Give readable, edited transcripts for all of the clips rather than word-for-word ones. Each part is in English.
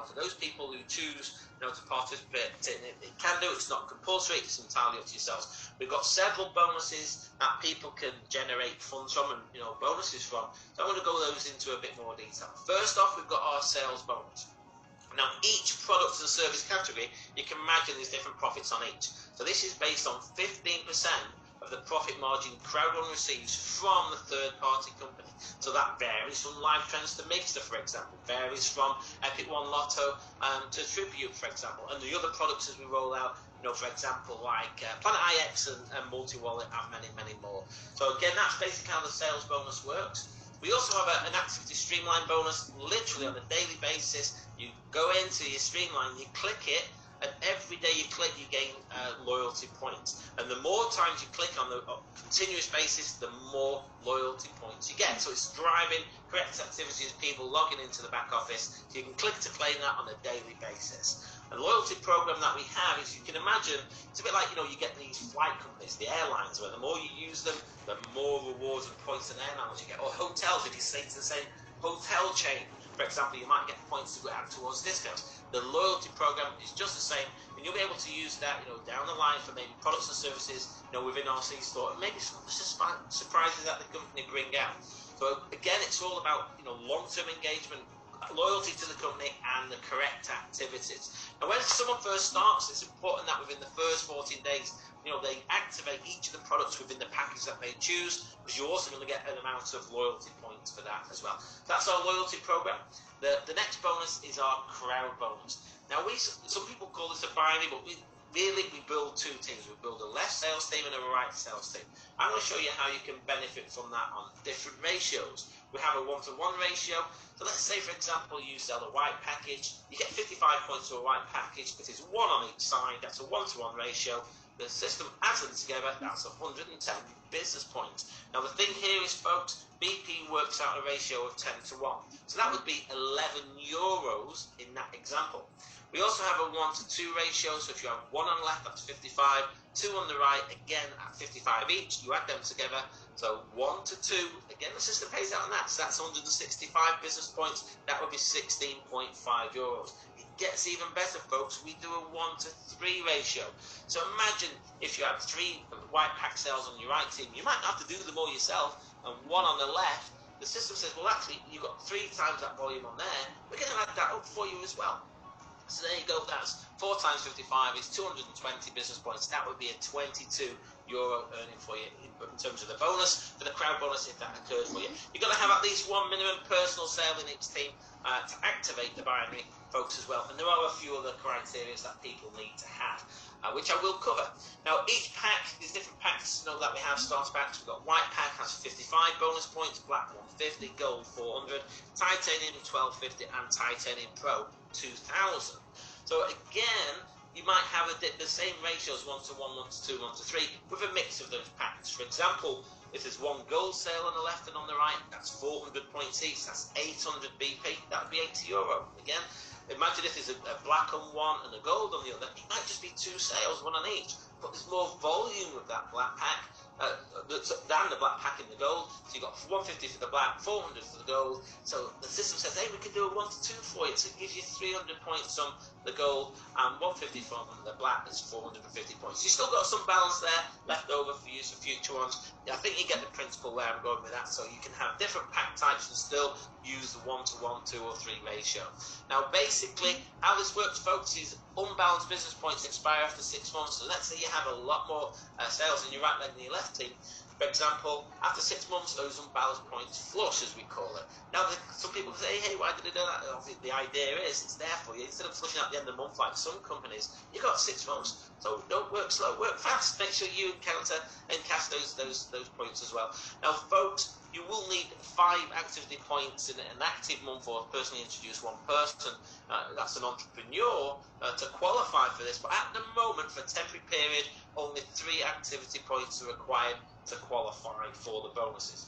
Now, for those people who choose to participate in it, it can do. It's not compulsory. It's entirely up to yourselves. We've got several bonuses that people can generate funds from and bonuses from. So I'm going to go those into a bit more detail. First off, we've got our sales bonus. Now, each product and service category, you can imagine there's different profits on each. So this is based on 15% of the profit margin Crowdrun receives from the third-party company. So that varies from Live Trends to Mixter, for example. Varies from Epic One Lotto to Tribute, for example. And the other products as we roll out, for example, like Planet IX and Multi-Wallet and many, many more. So again, that's basically how the sales bonus works. We also have an activity streamline bonus, literally on a daily basis. You go into your streamline, you click it, and every day you click, you gain loyalty points. And the more times you click on the continuous basis, the more loyalty points you get. So it's driving correct activities, people logging into the back office. So you can click to claim that on a daily basis. And the loyalty program that we have is, you can imagine, it's a bit like, you get these flight companies, the airlines, where the more you use them, the more rewards and points and air miles you get. Or hotels, if you stay to the same hotel chain, for example, you might get points to go out towards discounts. The loyalty program is just the same, and you'll be able to use that, down the line for maybe products and services, within our C-store, and maybe some surprises that the company bring out. So again, it's all about, long-term engagement, loyalty to the company, and the correct activities. Now, when someone first starts, it's important that within the first 14 days, they activate each of the products within the package that they choose, because you're also going to get an amount of loyalty points for that as well. That's our loyalty program. The next bonus is our crowd bonus. Now, some people call this a binary, but we build two teams. We build a left sales team and a right sales team. I'm going to show you how you can benefit from that on different ratios. We have a 1-to-1 ratio. So let's say, for example, you sell a white package. You get 55 points to a white package. It is one on each side. That's a 1-to-1 ratio. The system adds them together. That's 110 business points. Now, the thing here is, folks, BP works out a ratio of 10-to-1. So that would be 11 euros in that example. We also have a 1-to-2 ratio, so if you have one on the left, that's 55, two on the right, again at 55 each, you add them together, so 1-to-2, again the system pays out on that, so that's 165 business points, that would be 16.5 euros. It gets even better, folks, we do a 1-to-3 ratio. So imagine if you had 3 white pack sales on your right team, you might have to do them all yourself, and one on the left, the system says, well actually, you've got 3 times that volume on there, we're going to add that up for you as well. So there you go, that's 4 times 55 is 220 business points. That would be a 22 euro earning for you in terms of the bonus, for the crowd bonus if that occurred for you. You've got to have at least one minimum personal sale in each team to activate the binary, folks, as well. And there are a few other criteria that people need to have, which I will cover. Now, each pack, there's different packs that we have, starter packs. We've got white pack has 55 bonus points, black 150, gold 400, titanium 1250, and titanium pro 2000. So again, you might have the same ratios, 1-to-1, 1-to-2, 1-to-3, with a mix of those packs. For example, if there's one gold sale on the left and on the right, that's 400 points each, that's 800 BP, that would be 80 euro. Again, imagine if there's a black on one and a gold on the other, it might just be 2 sales, one on each, but there's more volume with that black pack than the black pack in the gold. So you've got 150 for the black, 400 for the gold. So the system says, hey, we can do a 1-to-2 for you. So it gives you 300 points on the gold and 150 from the black is 450 points. You've still got some balance there left over for use for future ones. I think you get the principle where I'm going with that. So you can have different pack types and still use the 1-to-1, 2 or 3 ratio. Now, basically, how this works, folks, is unbalanced business points expire after 6 months. So let's say you have a lot more sales in your right leg than your left team. For example, after 6 months, those unbalanced points flush, as we call it. Now, some people say, hey, why did they do that? The idea is it's there for you. Instead of flushing at the end of the month like some companies, you've got 6 months. So don't work slow, work fast. Make sure you encash those points as well. Now, folks, you will need 5 activity points in an active month or personally introduce one person. That's an entrepreneur to qualify for this. But at the moment, for a temporary period, only 3 activity points are required to qualify for the bonuses.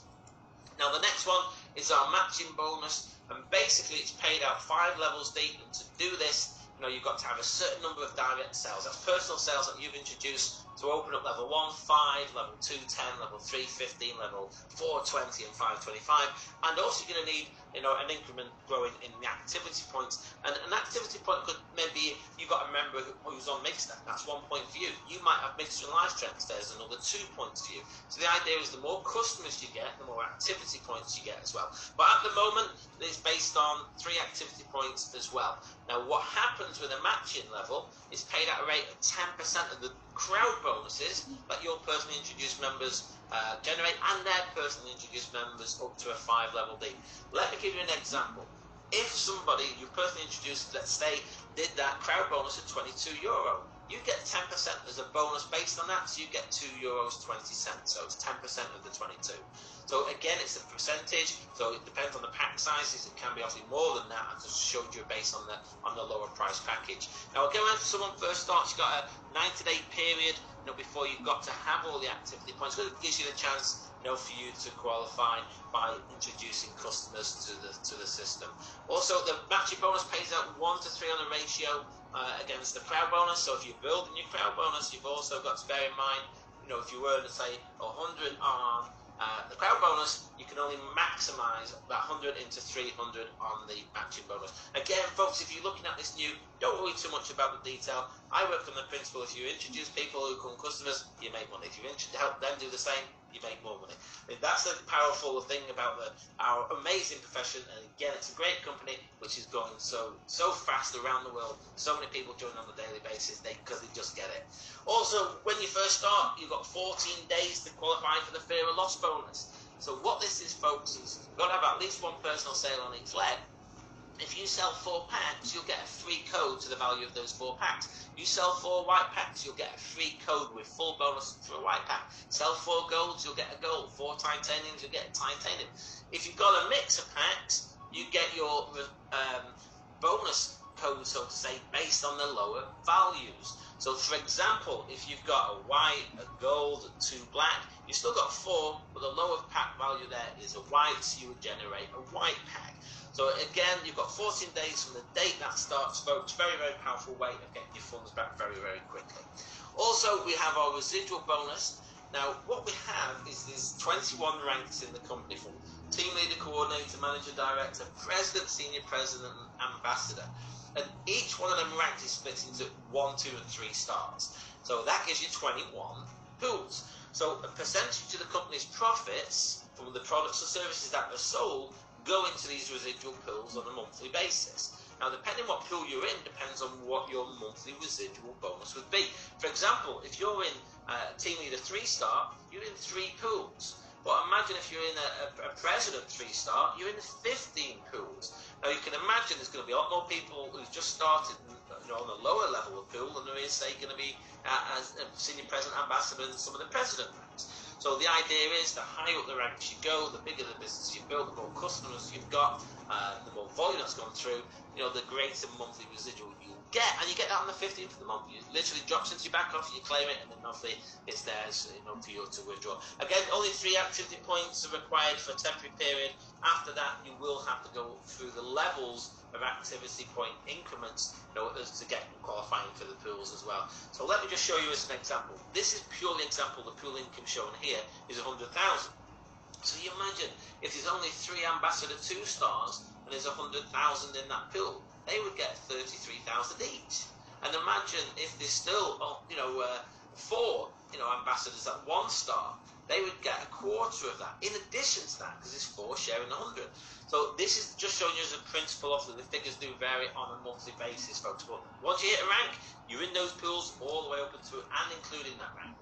Now, the next one is our matching bonus, and basically it's paid out 5 levels deep. And to do this, you've got to have a certain number of direct sales. That's personal sales that you've introduced to open up level 1, 5, level 2, 10, level 3, 15, level 4, 20, and 5, 25. And also you're going to need, an increment growing in the activity points. And an activity point could maybe you've got a member who's on mixed, that's 1 point for you. You might have mixed and live strength, there's another 2 points for you. So the idea is the more customers you get, the more activity points you get as well. But at the moment, it's based on 3 activity points as well. Now, what happens with a matching level is paid at a rate of 10% of the crowd bonuses that your personally introduced members generate, and their personally introduced members up to a 5-level D. Let me give you an example. If somebody you personally introduced, let's say, did that crowd bonus at €22, you get 10% as a bonus based on that, so you get €2.20. So it's 10% of the 22. So again, it's a percentage, so it depends on the pack sizes. It can be obviously more than that. I just showed you based on the lower price package. Now again, when someone first starts, you've got a 90-day period, before you've got to have all the activity points. It gives you the chance, for you to qualify by introducing customers to the system. Also, the matching bonus pays out 1 to 3 on a ratio against the crowd bonus. So if you're building your crowd bonus, you've also got to bear in mind, if you were to say 100 on the crowd bonus, you can only maximize that 100 into 300 on the matching bonus. Again, folks, if you're looking at this new, don't worry too much about the detail. I work on the principle, if you introduce people who become customers, you make money. If you help them do the same, you make more money. That's the powerful thing about our amazing profession. And again, it's a great company which is going so fast around the world. So many people join on a daily basis because they just get it. Also, when you first start, you've got 14 days to qualify for the fear of loss bonus. So what this is, folks, is you've got to have at least 1 personal sale on each leg. If you sell 4 packs, you'll get a free code to the value of those 4 packs. You sell 4 white packs, you'll get a free code with full bonus for a white pack. Sell 4 golds, you'll get a gold. 4 titaniums, you'll get a titanium. If you've got a mix of packs, you get your bonus code, so to say, based on the lower values. So, for example, if you've got a white, a gold, 2 black, you've still got 4, but the lower pack value there is a white, so you would generate a white pack. So again, you've got 14 days from the date that starts, folks. Very, very powerful way of getting your funds back very, very quickly. Also, we have our residual bonus. Now, what we have is there's 21 ranks in the company, from team leader, coordinator, manager, director, president, senior president, and ambassador. And each one of them ranks is split into 1, 2, and 3 stars. So that gives you 21 pools. So a percentage of the company's profits from the products or services that are sold go into these residual pools on a monthly basis. Now, depending what pool you're in, depends on what your monthly residual bonus would be. For example, if you're in Team Leader 3-star, you're in 3 pools. But imagine if you're in a President 3-star, you're in 15 pools. Now, you can imagine there's going to be a lot more people who've just started on the lower level of pool than there is, say, going to be as a Senior President, Ambassador, and some of the President ranks. So the idea is, the higher up the ranks you go, the bigger the business you build, the more customers you've got, the more volume that's gone through, the greater monthly residual you'll get. And you get that on the 15th of the month. It literally drops into your back offer, you claim it, and then obviously it's theirs for you to withdraw. Again, only 3 activity points are required for a temporary period. After that, you will have to go through the levels of activity point increments to get qualifying for the pools as well. So let me just show you as an example. This is purely example. The pool income shown here is 100,000. So you imagine if there's only 3 Ambassador 2 stars and there's 100,000 in that pool, they would get 33,000 each. And imagine if there's still 4 ambassadors at 1 star, they would get a quarter of that in addition to that, because it's 4 sharing 100. So this is just showing you as a principle. Obviously the figures do vary on a monthly basis, folks, but once you hit a rank, you're in those pools all the way up into and including that rank.